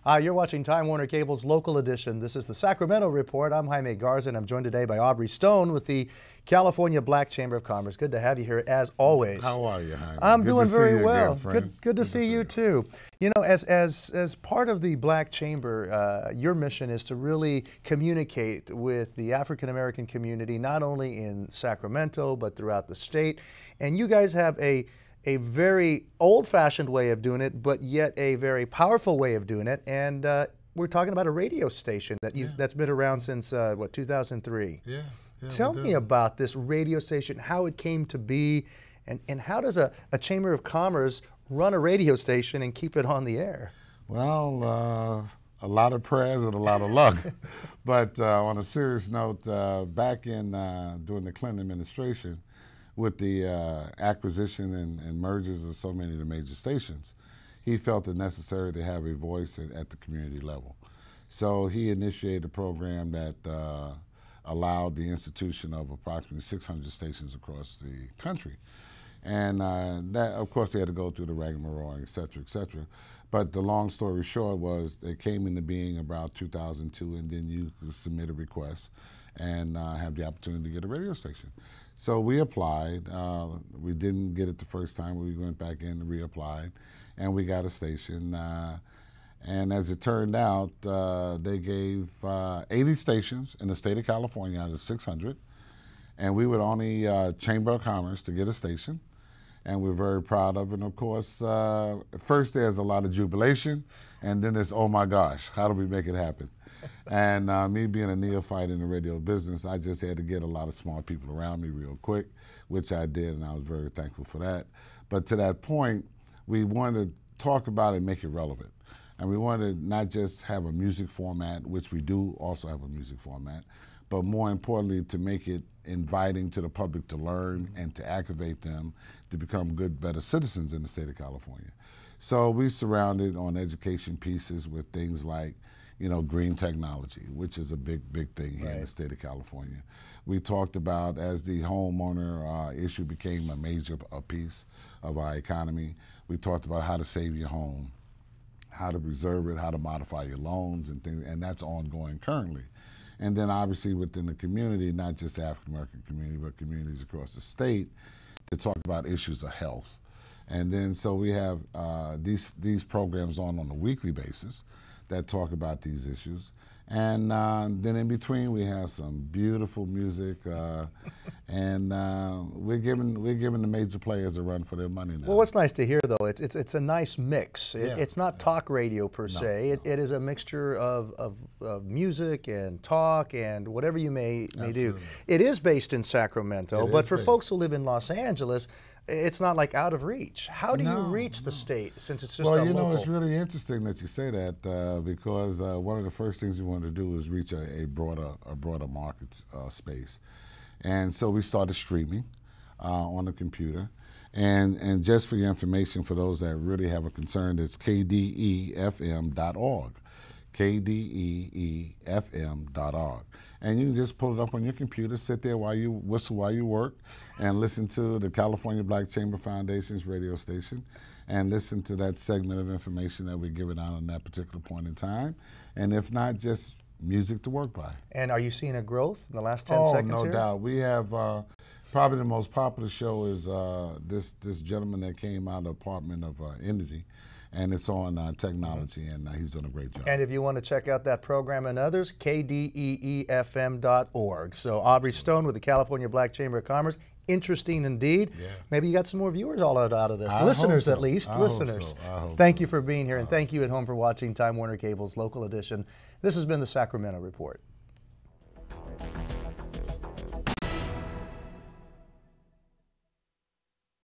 You're watching Time Warner Cable's Local Edition. This is the Sacramento Report. I'm Jaime Garza, and I'm joined today by Aubry Stone with the California Black Chamber of Commerce. Good to have you here, as always. How are you, Jaime? I'm doing very well. Good to see you, too. You know, as part of the Black Chamber, your mission is to really communicate with the African-American community, not only in Sacramento, but throughout the state. And you guys have a very old-fashioned way of doing it, but yet a very powerful way of doing it. And we're talking about a radio station that's been around since, what, 2003? Yeah. Tell me about this radio station, how it came to be, and how does a Chamber of Commerce run a radio station and keep it on the air? Well, a lot of prayers and a lot of luck. But on a serious note, back in during the Clinton administration, with the acquisition and mergers of so many of the major stations, he felt it necessary to have a voice at the community level. So he initiated a program that allowed the institution of approximately 600 stations across the country. And that, of course, they had to go through the rigmarole, et cetera, et cetera. But the long story short was it came into being about 2002, and then you could submit a request and have the opportunity to get a radio station. So we applied. We didn't get it the first time. We went back in and reapplied, and we got a station. And as it turned out, they gave 80 stations in the state of California out of 600, and we were the only Chamber of Commerce to get a station, and we're very proud of it. And of course, first there's a lot of jubilation, and then there's, oh my gosh, how do we make it happen? And me being a neophyte in the radio business, I just had to get a lot of smart people around me real quick, which I did, and I was very thankful for that. But to that point, we wanted to talk about it and make it relevant. And we wanted to not just have a music format, which we do also have a music format, but more importantly, to make it inviting to the public to learn and to activate them to become good, better citizens in the state of California. So we surrounded on education pieces with things like, you know, green technology, which is a big thing here in the state of California. We talked about, as the homeowner issue became a major piece of our economy, we talked about how to save your home, how to preserve it, how to modify your loans and things, and that's ongoing currently. And then obviously within the community, not just the African American community, but communities across the state, to talk about issues of health. And then so we have these programs on a weekly basis that talk about these issues. And then in between we have some beautiful music, and we're giving the major players a run for their money now. Well, what's nice to hear, though, it's a nice mix. It's not talk radio per se. No. It is a mixture of music and talk and whatever you may do. It is based in Sacramento, but for folks who live in Los Angeles, it's not like out of reach. How do you reach the state, since it's just a local? Well, you know, it's really interesting that you say that, because one of the first things we wanted to do was reach a broader market space. And so we started streaming on the computer. And just for your information, for those that really have a concern, it's kdefm.org. kdefm.org. And you can just pull it up on your computer, sit there while you whistle while you work, and listen to the California Black Chamber Foundation's radio station, and listen to that segment of information that we're giving out on that particular point in time. And if not, just music to work by. And are you seeing a growth in the last 10 seconds here? Oh, no doubt. We have probably the most popular show is this gentleman that came out of the Department of Energy, and it's on technology, and he's doing a great job. And if you want to check out that program and others, kdeefm.org. So Aubry Stone with the California Black Chamber of Commerce. Interesting indeed. Yeah. Maybe you got some more viewers all out of this. Listeners, at least. Listeners. Thank you for being here, and thank you at home for watching Time Warner Cable's Local Edition. This has been the Sacramento Report.